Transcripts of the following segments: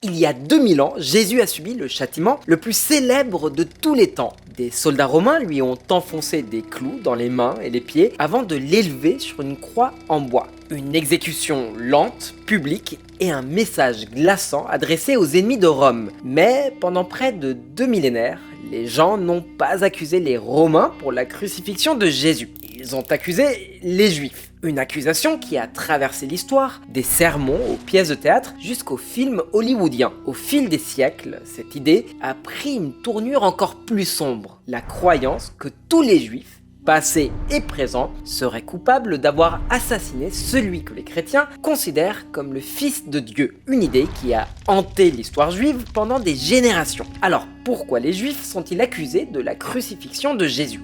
Il y a 2000 ans, Jésus a subi le châtiment le plus célèbre de tous les temps. Des soldats romains lui ont enfoncé des clous dans les mains et les pieds avant de l'élever sur une croix en bois. Une exécution lente, publique et un message glaçant adressé aux ennemis de Rome. Mais pendant près de 2 millénaires, les gens n'ont pas accusé les Romains pour la crucifixion de Jésus. Ils ont accusé les Juifs. Une accusation qui a traversé l'histoire, des sermons aux pièces de théâtre jusqu'aux films hollywoodiens. Au fil des siècles, cette idée a pris une tournure encore plus sombre. La croyance que tous les Juifs, passés et présents, seraient coupables d'avoir assassiné celui que les chrétiens considèrent comme le Fils de Dieu. Une idée qui a hanté l'histoire juive pendant des générations. Alors pourquoi les Juifs sont-ils accusés de la crucifixion de Jésus ?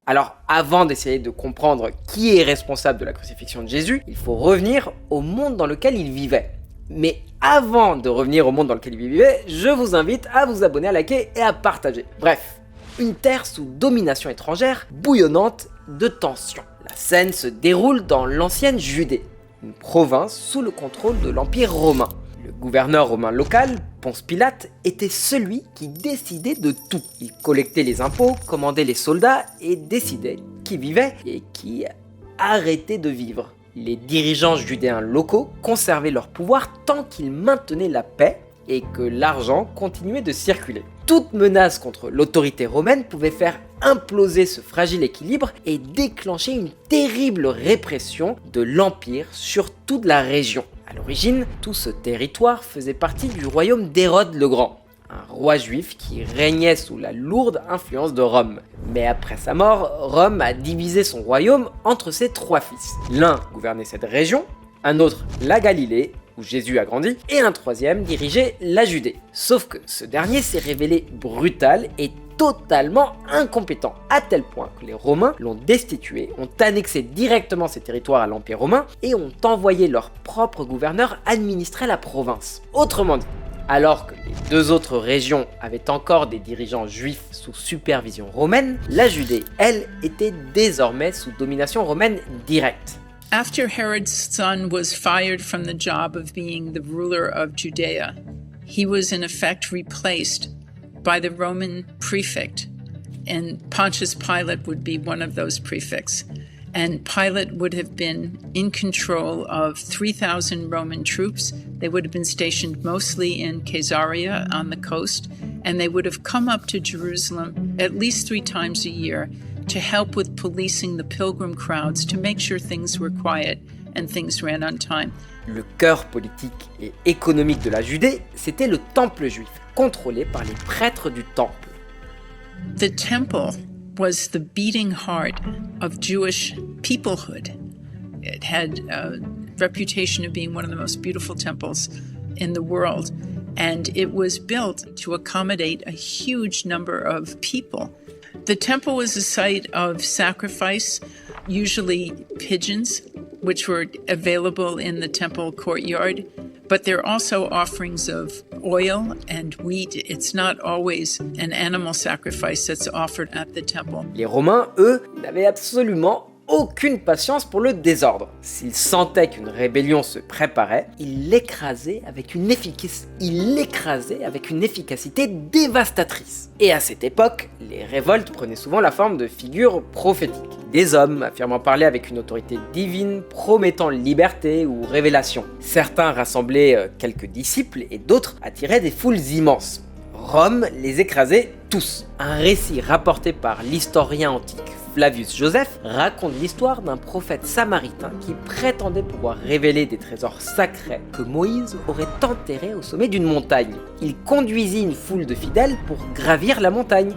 Alors, avant d'essayer de comprendre qui est responsable de la crucifixion de Jésus, il faut revenir au monde dans lequel il vivait. Mais avant de revenir au monde dans lequel il vivait, je vous invite à vous abonner, à liker et à partager. Bref, une terre sous domination étrangère, bouillonnante de tensions. La scène se déroule dans l'ancienne Judée, une province sous le contrôle de l'Empire romain. Le gouverneur romain local, Ponce Pilate, était celui qui décidait de tout. Il collectait les impôts, commandait les soldats et décidait qui vivait et qui arrêtait de vivre. Les dirigeants judéens locaux conservaient leur pouvoir tant qu'ils maintenaient la paix et que l'argent continuait de circuler. Toute menace contre l'autorité romaine pouvait faire imploser ce fragile équilibre et déclencher une terrible répression de l'Empire sur toute la région. À l'origine, tout ce territoire faisait partie du royaume d'Hérode le Grand, un roi juif qui régnait sous la lourde influence de Rome. Mais après sa mort, Rome a divisé son royaume entre ses 3 fils. L'un gouvernait cette région, un autre la Galilée, où Jésus a grandi, et un troisième dirigeait la Judée. Sauf que ce dernier s'est révélé brutal et totalement incompétent, à tel point que les Romains l'ont destitué, ont annexé directement ces territoires à l'Empire romain et ont envoyé leur propre gouverneur administrer la province. Autrement dit, alors que les 2 autres régions avaient encore des dirigeants juifs sous supervision romaine, la Judée, elle, était désormais sous domination romaine directe. After Herod's son was fired from the job of being the ruler of Judea, he was in effect replaced by the Roman prefect, and Pontius Pilate would be one of those prefects. And Pilate would have been in control of 3,000 Roman troops. They would have been stationed mostly in Caesarea on the coast, and they would have come up to Jerusalem at least 3 times a year to help with policing the pilgrim crowds, to make sure things were quiet and things ran on time. Le cœur politique et économique de la Judée, c'était le temple juif, contrôlé par les prêtres du temple. The temple was the beating heart of Jewish peoplehood. It had a reputation of being one of the most beautiful temples in the world, and it was built to accommodate a huge number of people. The temple was a site of sacrifice, usually pigeons, which were available in the temple courtyard, but there are also offerings of oil and wheat. It's not always an animal sacrifice that's offered at the temple. Les Romains, eux, n'avaient absolument aucune patience pour le désordre. S'ils sentaient qu'une rébellion se préparait, ils l'écrasaient avec une efficacité dévastatrice. Et à cette époque, les révoltes prenaient souvent la forme de figures prophétiques. Des hommes affirmant parler avec une autorité divine, promettant liberté ou révélation. Certains rassemblaient quelques disciples et d'autres attiraient des foules immenses. Rome les écrasait tous. Un récit rapporté par l'historien antique Flavius Joseph raconte l'histoire d'un prophète samaritain qui prétendait pouvoir révéler des trésors sacrés que Moïse aurait enterrés au sommet d'une montagne. Il conduisit une foule de fidèles pour gravir la montagne.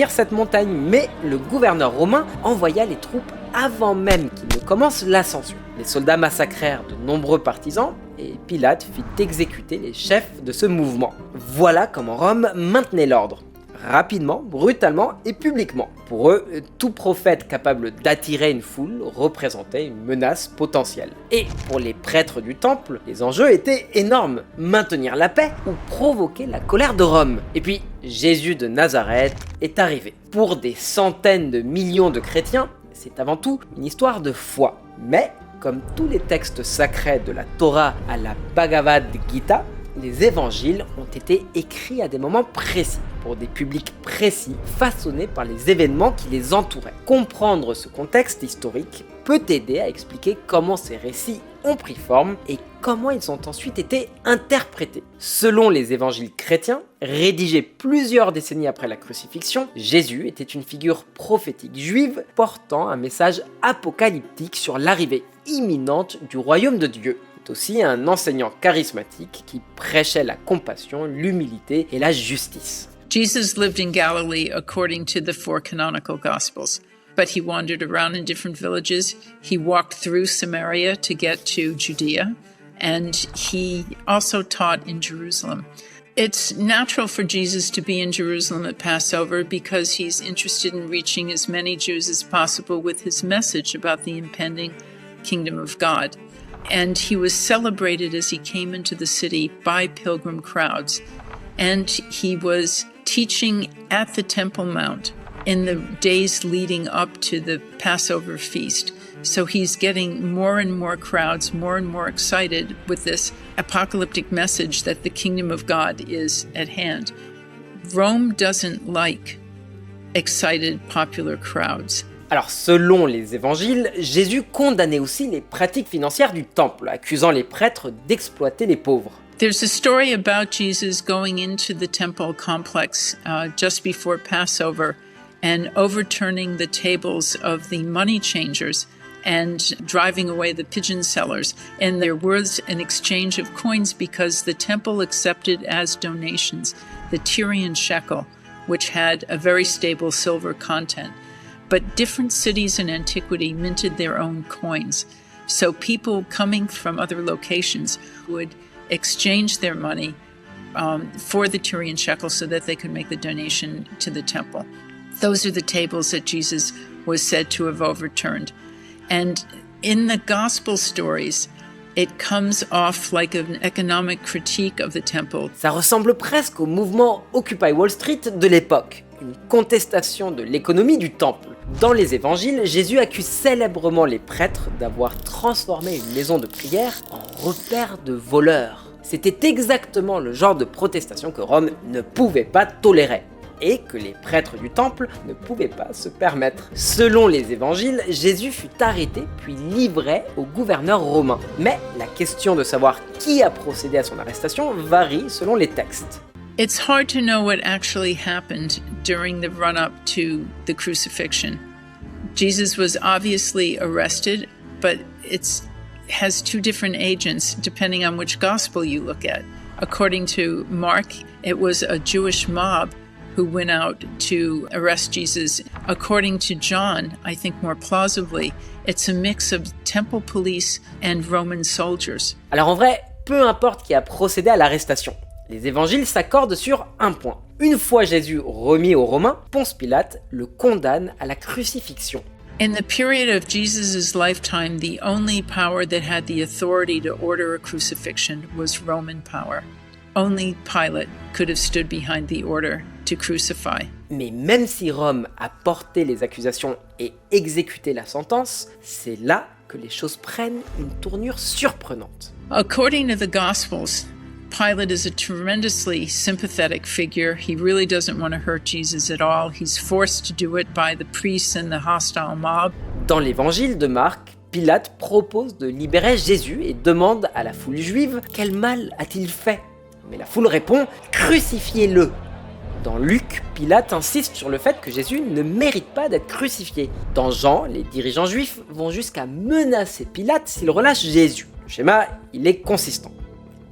Cette montagne, mais le gouverneur romain envoya les troupes avant même qu'il ne commence l'ascension. Les soldats massacrèrent de nombreux partisans et Pilate fit exécuter les chefs de ce mouvement. Voilà comment Rome maintenait l'ordre. Rapidement, brutalement et publiquement. Pour eux, tout prophète capable d'attirer une foule représentait une menace potentielle. Et pour les prêtres du temple, les enjeux étaient énormes. Maintenir la paix ou provoquer la colère de Rome. Et puis, Jésus de Nazareth est arrivé. Pour des centaines de millions de chrétiens, c'est avant tout une histoire de foi. Mais, comme tous les textes sacrés de la Torah à la Bhagavad Gita, les évangiles ont été écrits à des moments précis, pour des publics précis, façonnés par les événements qui les entouraient. Comprendre ce contexte historique peut aider à expliquer comment ces récits ont pris forme et comment ils ont ensuite été interprétés. Selon les évangiles chrétiens, rédigés plusieurs décennies après la crucifixion, Jésus était une figure prophétique juive portant un message apocalyptique sur l'arrivée imminente du royaume de Dieu. Aussi un enseignant charismatique qui prêchait la compassion, l'humilité et la justice. Jesus lived in Galilee according to the 4 canonical Gospels, but he wandered around in different villages. He walked through Samaria to get to Judea, and he also taught in Jerusalem. It's natural for Jesus to be in Jerusalem at Passover because he's interested in reaching as many Jews as possible with his message about the impending kingdom of God. And he was celebrated as he came into the city by pilgrim crowds. And he was teaching at the Temple Mount in the days leading up to the Passover feast. So he's getting more and more crowds, more and more excited with this apocalyptic message that the kingdom of God is at hand. Rome doesn't like excited, popular crowds. Alors selon les évangiles, Jésus condamnait aussi les pratiques financières du temple, accusant les prêtres d'exploiter les pauvres. There's a story about Jesus going into the temple complex just before Passover and overturning the tables of the money changers and driving away the pigeon sellers. And there was an exchange of coins because the temple accepted as donations the Tyrian shekel, which had a very stable silver content. But different cities in antiquity minted their own coins. So people coming from other locations would exchange their money for the Tyrian shekel so that they could make the donation to the temple. Those are the tables that Jesus was said to have overturned. And in the gospel stories, it comes off like an economic critique of the temple. Ça ressemble presque au mouvement Occupy Wall Street de l'époque, une contestation de l'économie du temple. Dans les évangiles, Jésus accuse célèbrement les prêtres d'avoir transformé une maison de prière en repère de voleurs. C'était exactement le genre de protestation que Rome ne pouvait pas tolérer, et que les prêtres du temple ne pouvaient pas se permettre. Selon les évangiles, Jésus fut arrêté puis livré au gouverneur romain. Mais la question de savoir qui a procédé à son arrestation varie selon les textes. It's hard to know what actually happened during the run-up to the crucifixion. Jesus was obviously arrested, but it has two different agents depending on which gospel you look at. According to Mark, it was a Jewish mob who went out to arrest Jesus. According to John, I think more plausibly, it's a mix of temple police and Roman soldiers. Alors en vrai, peu importe qui a procédé à l'arrestation. Les évangiles s'accordent sur un point. Une fois Jésus remis aux Romains, Ponce Pilate le condamne à la crucifixion. In the period of Jesus' lifetime, the only power that had the authority to order a crucifixion was Roman power. Only Pilate could have stood behind the order to crucify. Mais même si Rome a porté les accusations et exécuté la sentence, c'est là que les choses prennent une tournure surprenante. According to the Gospels, Pilate is a tremendously sympathetic figure. He really doesn't want to hurt Jesus at all. He's forced to do it by the priests and the hostile mob. Dans l'évangile de Marc, Pilate propose de libérer Jésus et demande à la foule juive « Quel mal a-t-il fait ?» Mais la foule répond « Crucifiez-le !» Dans Luc, Pilate insiste sur le fait que Jésus ne mérite pas d'être crucifié. Dans Jean, les dirigeants juifs vont jusqu'à menacer Pilate s'il relâche Jésus. Le schéma, il est consistant.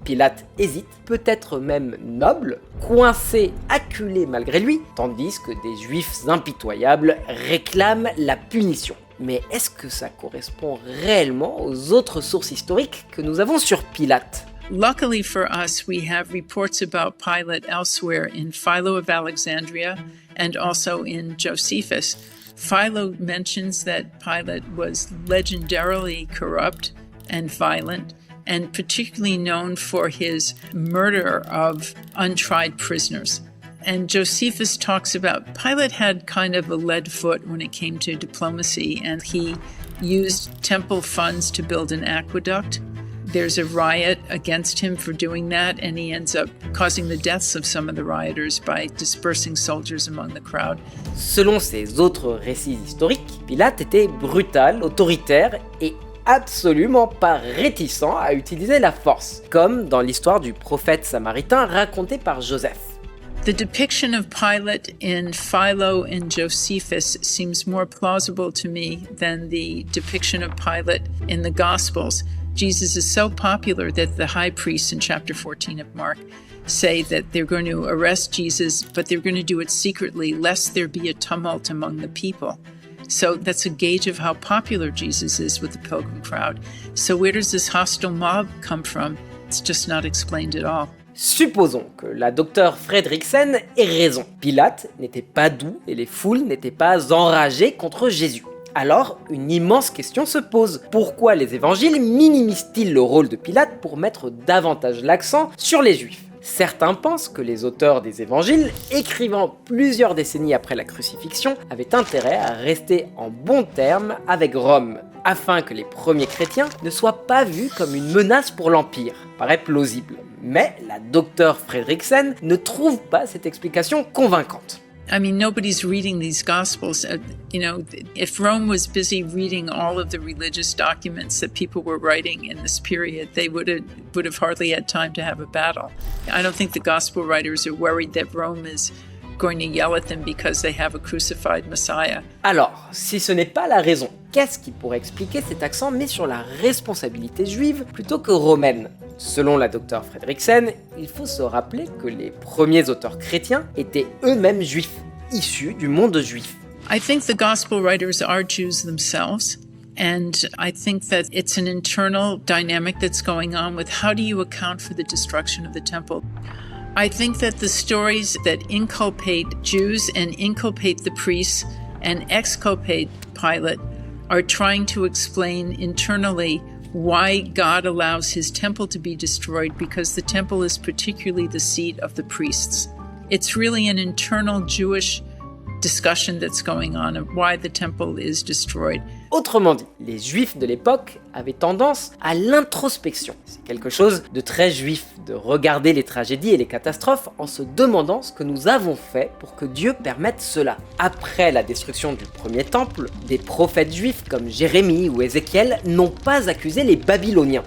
Pilate hésite, peut-être même noble, coincé, acculé malgré lui, tandis que des juifs impitoyables réclament la punition. Mais est-ce que ça correspond réellement aux autres sources historiques que nous avons sur Pilate ? Luckily for us, we have reports about Pilate elsewhere in Philo of Alexandria and also in Josephus. Philo mentions that Pilate was legendarily corrupt and violent, and particularly known for his murder of untried prisoners. And Josephus talks about Pilate had kind of a lead foot when it came to diplomacy, and he used temple funds to build an aqueduct. There's a riot against him for doing that, and he ends up causing the deaths of some of the rioters by dispersing soldiers among the crowd. Selon ces autres récits historiques, Pilate était brutal, autoritaire et absolument pas réticent à utiliser la force, comme dans l'histoire du prophète samaritain racontée par Joseph. The depiction of Pilate in Philo and Josephus seems more plausible to me than the depiction of Pilate in the Gospels. Jesus is so popular that the high priests in chapter 14 of Mark say that they're going to arrest Jesus, but they're going to do it secretly, lest there be a tumult among the people. So that's a gauge of how popular Jesus is with the pilgrim crowd. So where does this hostile mob come from? It's just not explained at all. Supposons que la docteure Fredriksen ait raison. Pilate n'était pas doux et les foules n'étaient pas enragées contre Jésus. Alors, une immense question se pose. Pourquoi les évangiles minimisent-ils le rôle de Pilate pour mettre davantage l'accent sur les Juifs ? Certains pensent que les auteurs des évangiles, écrivant plusieurs décennies après la crucifixion, avaient intérêt à rester en bons termes avec Rome, afin que les premiers chrétiens ne soient pas vus comme une menace pour l'Empire. Paraît plausible. Mais la docteure Fredriksen ne trouve pas cette explication convaincante. I mean, nobody's reading these Gospels. If Rome was busy reading all of the religious documents that people were writing in this period, they would have hardly had time to have a battle. I don't think the Gospel writers are worried that Rome is going to yell at them because they have a crucified Messiah. Alors, si ce n'est pas la raison, qu'est-ce qui pourrait expliquer cet accent mis sur la responsabilité juive plutôt que romaine ? Selon la docteure Fredriksen, il faut se rappeler que les premiers auteurs chrétiens étaient eux-mêmes juifs, issus du monde juif. I think the Gospel writers are Jews themselves. And I think that it's an internal dynamic that's going on with how do you account for the destruction of the temple? I think that the stories that inculpate Jews and inculpate the priests and exculpate Pilate are trying to explain internally why God allows his temple to be destroyed, because the temple is particularly the seat of the priests. It's really an internal Jewish discussion that's going on of why the temple is destroyed. Autrement dit, les juifs de l'époque avaient tendance à l'introspection. C'est quelque chose de très juif, de regarder les tragédies et les catastrophes en se demandant ce que nous avons fait pour que Dieu permette cela. Après la destruction du premier temple, des prophètes juifs comme Jérémie ou Ézéchiel n'ont pas accusé les Babyloniens.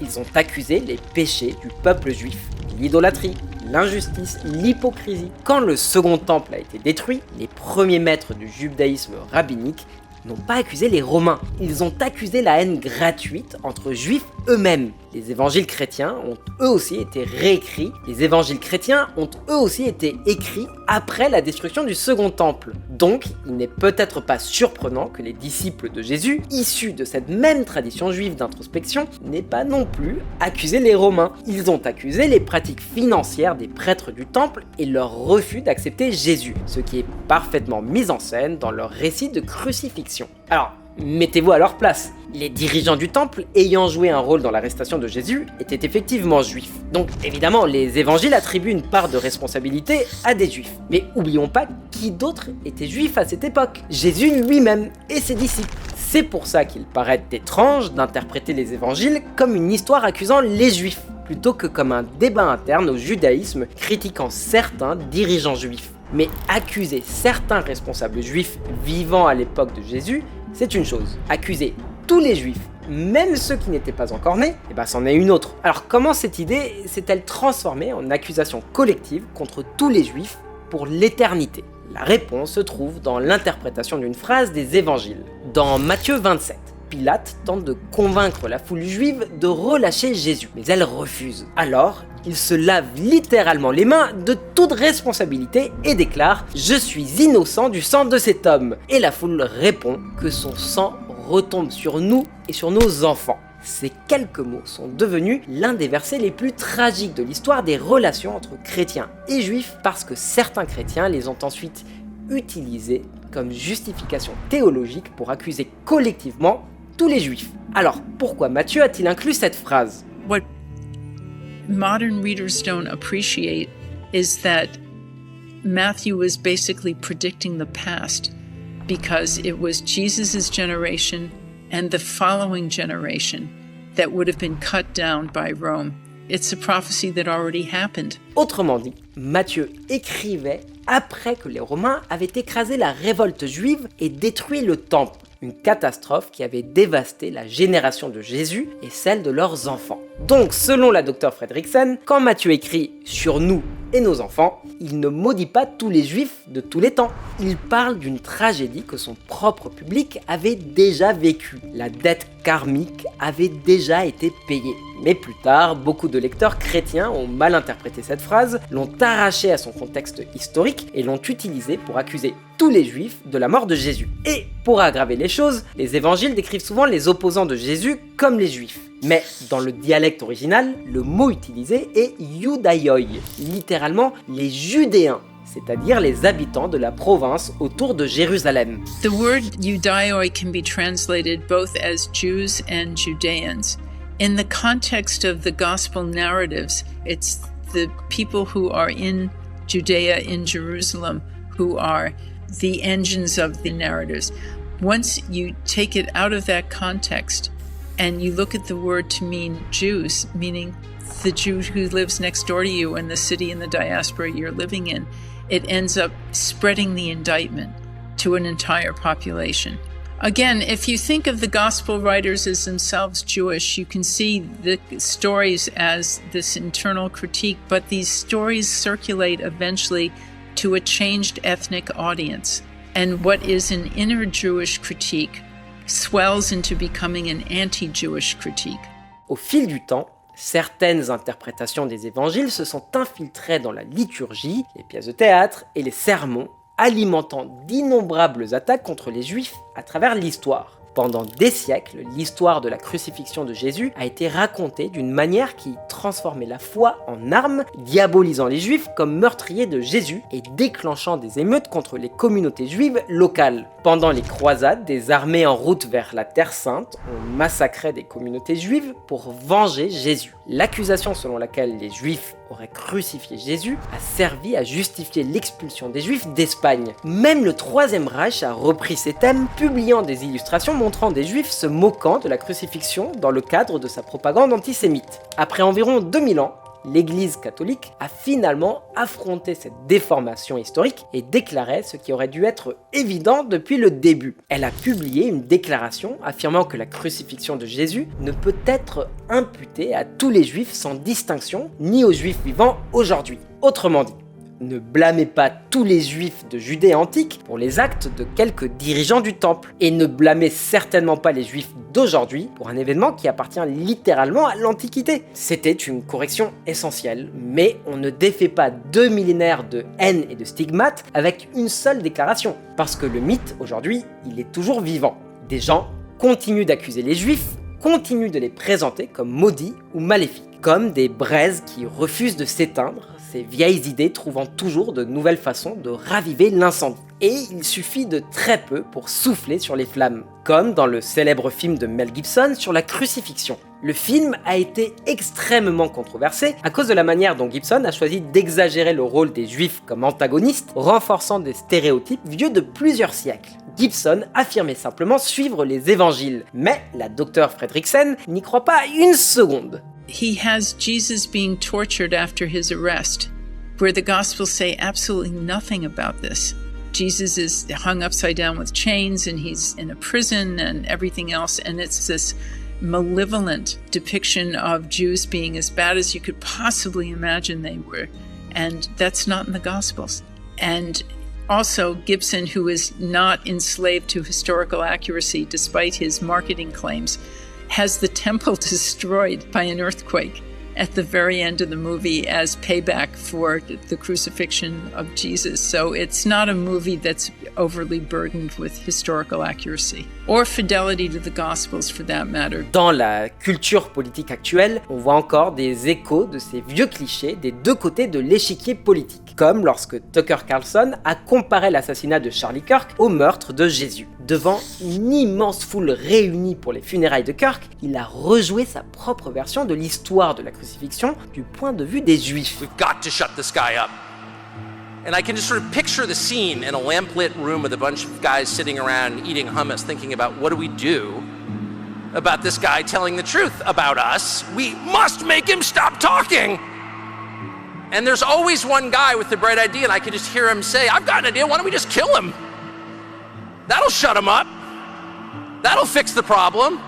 Ils ont accusé les péchés du peuple juif, l'idolâtrie, l'injustice, l'hypocrisie. Quand le second temple a été détruit, les premiers maîtres du judaïsme rabbinique n'ont pas accusé les Romains. Ils ont accusé la haine gratuite entre juifs eux-mêmes. Les évangiles chrétiens ont eux aussi été réécrits. Les évangiles chrétiens ont eux aussi été écrits après la destruction du second temple. Donc, il n'est peut-être pas surprenant que les disciples de Jésus, issus de cette même tradition juive d'introspection, n'aient pas non plus accusé les Romains. Ils ont accusé les pratiques financières des prêtres du temple et leur refus d'accepter Jésus, ce qui est parfaitement mis en scène dans leur récit de crucifixion. Alors, mettez-vous à leur place. Les dirigeants du temple, ayant joué un rôle dans l'arrestation de Jésus, étaient effectivement juifs. Donc évidemment, les évangiles attribuent une part de responsabilité à des juifs. Mais oublions pas qui d'autre était juif à cette époque. Jésus lui-même et ses disciples. C'est pour ça qu'il paraît étrange d'interpréter les évangiles comme une histoire accusant les juifs, plutôt que comme un débat interne au judaïsme critiquant certains dirigeants juifs. Mais accuser certains responsables juifs vivant à l'époque de Jésus, c'est une chose. Accuser tous les juifs, même ceux qui n'étaient pas encore nés, c'en est une autre. Alors comment cette idée s'est-elle transformée en accusation collective contre tous les juifs pour l'éternité ? La réponse se trouve dans l'interprétation d'une phrase des évangiles. Dans Matthieu 27, Pilate tente de convaincre la foule juive de relâcher Jésus, mais elle refuse. Alors, il se lave littéralement les mains de toute responsabilité et déclare « Je suis innocent du sang de cet homme ». Et la foule répond que son sang retombe sur nous et sur nos enfants. Ces quelques mots sont devenus l'un des versets les plus tragiques de l'histoire des relations entre chrétiens et juifs, parce que certains chrétiens les ont ensuite utilisés comme justification théologique pour accuser collectivement tous les juifs. Alors, pourquoi Matthieu a-t-il inclus cette phrase ? What modern readers don't appreciate is that Matthew was basically predicting the past because it was Jesus' generation and the following generation that would have been cut down by Rome. It's a prophecy that already happened. Autrement dit, Matthieu écrivait après que les Romains avaient écrasé la révolte juive et détruit le temple, une catastrophe qui avait dévasté la génération de Jésus et celle de leurs enfants. Donc, selon la Dr Fredricksen, quand Matthieu écrit « sur nous et nos enfants », il ne maudit pas tous les juifs de tous les temps. Il parle d'une tragédie que son propre public avait déjà vécue. La dette karmique avait déjà été payée. Mais plus tard, beaucoup de lecteurs chrétiens ont mal interprété cette phrase, l'ont arrachée à son contexte historique et l'ont utilisée pour accuser tous les juifs de la mort de Jésus. Et pour aggraver les choses, les évangiles décrivent souvent les opposants de Jésus comme les juifs. Mais dans le dialecte original, le mot utilisé est Iudaioi, littéralement les Judéens, c'est-à-dire les habitants de la province autour de Jérusalem. The word Iudaioi can be translated both as Jews and Judeans. In the context of the gospel narratives, it's the people who are in Judea, in Jerusalem, who are the engines of the narratives. Once you take it out of that context and you look at the word to mean Jews, meaning the Jew who lives next door to you in the city and the diaspora you're living in, it ends up spreading the indictment to an entire population. Again, if you think of the gospel writers as themselves Jewish, you can see the stories as this internal critique, but these stories circulate eventually to a changed ethnic audience. And what is an inner Jewish critique swells into becoming an anti-Jewish critique. Au fil du temps, certaines interprétations des évangiles se sont infiltrées dans la liturgie, les pièces de théâtre et les sermons, alimentant d'innombrables attaques contre les Juifs à travers l'histoire. Pendant des siècles, l'histoire de la crucifixion de Jésus a été racontée d'une manière qui transformait la foi en arme, diabolisant les Juifs comme meurtriers de Jésus et déclenchant des émeutes contre les communautés juives locales. Pendant les croisades, des armées en route vers la Terre Sainte ont massacré des communautés juives pour venger Jésus. L'accusation selon laquelle les Juifs auraient crucifié Jésus a servi à justifier l'expulsion des Juifs d'Espagne. Même le Troisième Reich a repris ces thèmes, publiant des illustrations montrant des Juifs se moquant de la crucifixion dans le cadre de sa propagande antisémite. Après environ 2000 ans, l'Église catholique a finalement affronté cette déformation historique et déclaré ce qui aurait dû être évident depuis le début. Elle a publié une déclaration affirmant que la crucifixion de Jésus ne peut être imputée à tous les Juifs sans distinction, ni aux Juifs vivants aujourd'hui. Autrement dit, ne blâmez pas tous les Juifs de Judée antique pour les actes de quelques dirigeants du temple, et ne blâmez certainement pas les Juifs d'aujourd'hui pour un événement qui appartient littéralement à l'Antiquité. C'était une correction essentielle, mais on ne défait pas 2 millénaires de haine et de stigmates avec une seule déclaration, parce que le mythe, aujourd'hui, il est toujours vivant. Des gens continuent d'accuser les Juifs, continuent de les présenter comme maudits ou maléfiques, comme des braises qui refusent de s'éteindre, ces vieilles idées trouvant toujours de nouvelles façons de raviver l'incendie. Et il suffit de très peu pour souffler sur les flammes, comme dans le célèbre film de Mel Gibson sur la crucifixion. Le film a été extrêmement controversé à cause de la manière dont Gibson a choisi d'exagérer le rôle des Juifs comme antagonistes, renforçant des stéréotypes vieux de plusieurs siècles. Gibson affirmait simplement suivre les évangiles, mais la Dr Fredricksen n'y croit pas une seconde. He has Jesus being tortured after his arrest, where the Gospels say absolutely nothing about this. Jesus is hung upside down with chains and he's in a prison and everything else, and it's this malevolent depiction of Jews being as bad as you could possibly imagine they were, and that's not in the Gospels. And also, Gibson, who is not enslaved to historical accuracy despite his marketing claims, has the temple destroyed by an earthquake at the very end of the movie as payback for the crucifixion of Jesus. So it's not a movie that's overly burdened with historical accuracy or fidelity to the Gospels for that matter. Dans la culture politique actuelle, on voit encore des échos de ces vieux clichés des deux côtés de l'échiquier politique, comme lorsque Tucker Carlson a comparé l'assassinat de Charlie Kirk au meurtre de Jésus. Devant une immense foule réunie pour les funérailles de Kirk, il a rejoué sa propre version de l'histoire de la crucifixion du point de vue des Juifs. We've got to shut this guy up. And I can just sort of picture the scene in a lamp-lit room with a bunch of guys sitting around eating hummus, thinking about what do we do about this guy telling the truth about us? We must make him stop talking. And there's always one guy with the bright idea, and I can just hear him say, I've got an idea, why don't we just kill him? That'll shut him up. That'll fix the problem.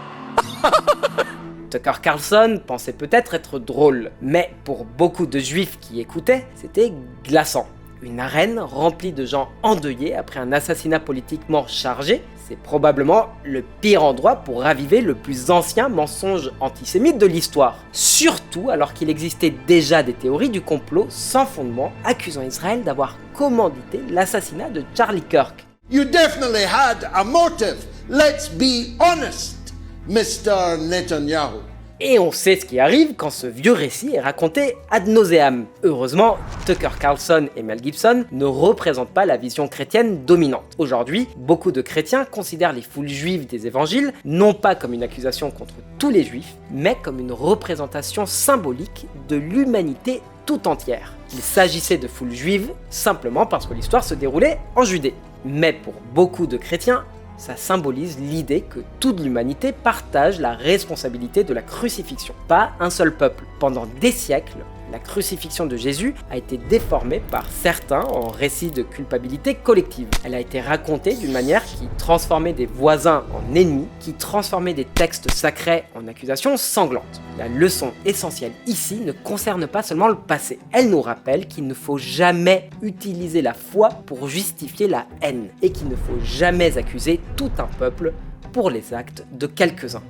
Tucker Carlson pensait peut-être être drôle, mais pour beaucoup de juifs qui écoutaient, c'était glaçant. Une arène remplie de gens endeuillés après un assassinat politiquement chargé, c'est probablement le pire endroit pour raviver le plus ancien mensonge antisémite de l'histoire. Surtout alors qu'il existait déjà des théories du complot sans fondement accusant Israël d'avoir commandité l'assassinat de Charlie Kirk. You definitely had a motive. Let's be honest, Mr. Netanyahu. Et on sait ce qui arrive quand ce vieux récit est raconté ad nauseam. Heureusement, Tucker Carlson et Mel Gibson ne représentent pas la vision chrétienne dominante. Aujourd'hui, beaucoup de chrétiens considèrent les foules juives des évangiles non pas comme une accusation contre tous les juifs, mais comme une représentation symbolique de l'humanité tout entière. Il s'agissait de foules juives simplement parce que l'histoire se déroulait en Judée. Mais pour beaucoup de chrétiens, ça symbolise l'idée que toute l'humanité partage la responsabilité de la crucifixion, pas un seul peuple. Pendant des siècles, la crucifixion de Jésus a été déformée par certains en récit de culpabilité collective. Elle a été racontée d'une manière qui transformait des voisins en ennemis, qui transformait des textes sacrés en accusations sanglantes. La leçon essentielle ici ne concerne pas seulement le passé. Elle nous rappelle qu'il ne faut jamais utiliser la foi pour justifier la haine et qu'il ne faut jamais accuser tout un peuple pour les actes de quelques-uns.